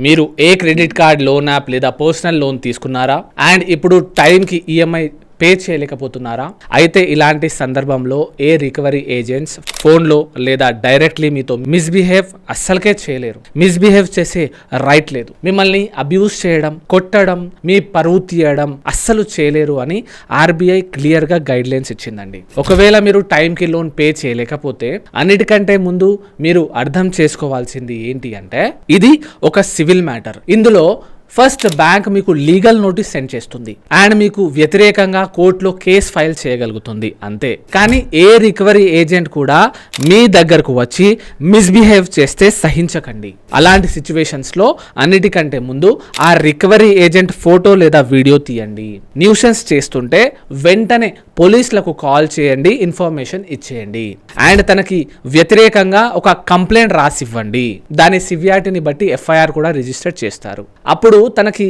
మీరు ఏ credit card loan app లేదా personal loan తీసుకున్నారా అండ్ ఇప్పుడు టైంకి ఈఎంఐ పే చేయలేకపోతున్నారా? అయితే ఇలాంటి సందర్భంలో ఏ రికవరీ ఏజెంట్స్ ఫోన్లో లేదా డైరెక్ట్లీ మీతో మిస్బిహేవ్ అస్సలకే చేయలేరు. మిస్బిహేవ్ చేసే రైట్ లేదు. మిమ్మల్ని అబ్యూస్ చేయడం, కొట్టడం, మీ పరువు తీయడం అస్సలు చేయలేరు అని ఆర్బీఐ క్లియర్గా గైడ్ లైన్స్ ఇచ్చిందండి. ఒకవేళ మీరు టైంకి లోన్ పే చేయలేకపోతే అన్నిటికంటే ముందు మీరు అర్థం చేసుకోవాల్సింది ఏంటి అంటే ఇది ఒక సివిల్ మ్యాటర్. ఇందులో ఫస్ట్ బ్యాంక్ మీకు లీగల్ నోటీస్ సెండ్ చేస్తుంది అండ్ మీకు వ్యతిరేకంగా కోర్టులో కేసు ఫైల్ చేయగలుగుతుంది అంతే. కానీ ఏ రికవరీ ఏజెంట్ కూడా మీ దగ్గరకు వచ్చి మిస్బిహేవ్ చేస్తే సహించకండి. అలాంటి సిచ్యువేషన్స్ లో అన్నిటికంటే ముందు ఆ రికవరీ ఏజెంట్ ఫోటో లేదా వీడియో తీయండి. న్యూసెన్స్ చేస్తుంటే వెంటనే పోలీసులకు కాల్ చేయండి, ఇన్ఫర్మేషన్ ఇచ్చేయండి అండ్ తనకి వ్యతిరేకంగా ఒక కంప్లైంట్ రాసివ్వండి. దాని సివియారిటీని బట్టి ఎఫ్ఐఆర్ కూడా రిజిస్టర్ చేస్తారు. అప్పుడు తనకి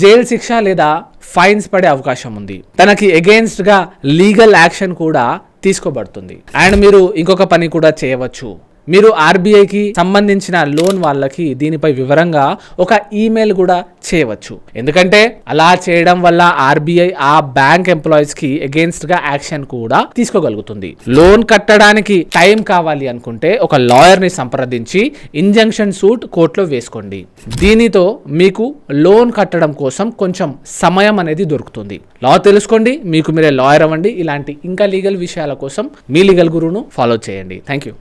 జైలు శిక్ష లేదా ఫైన్స్ పడే అవకాశం ఉంది. తనకి అగెయిన్స్ట్ గా లీగల్ యాక్షన్ కూడా తీసుకోబడుతుంది. అండ్ మీరు ఇంకొక పని కూడా చేయవచ్చు. మీరు ఆర్బీఐకి సంబంధించిన లోన్ వాళ్ళకి దీనిపై వివరంగా ఒక ఈమెయిల్ కూడా చేయవచ్చు. ఎందుకంటే అలా చేయడం వల్ల ఆర్బీఐ ఆ బ్యాంక్ ఎంప్లాయీస్ కి అగేన్స్ట్ గా యాక్షన్ కూడా తీసుకోగలుగుతుంది. లోన్ కట్టడానికి టైం కావాలి అనుకుంటే ఒక లాయర్ ని సంప్రదించి ఇంజంక్షన్ సూట్ కోర్టులో వేసుకోండి. దీనితో మీకు లోన్ కట్టడం కోసం కొంచెం సమయం అనేది దొరుకుతుంది. లా తెలుసుకోండి, మీకు మీరే లాయర్ అవ్వండి. ఇలాంటి ఇంకా లీగల్ విషయాల కోసం మీ లీగల్ గురువును ఫాలో చేయండి. Thank you.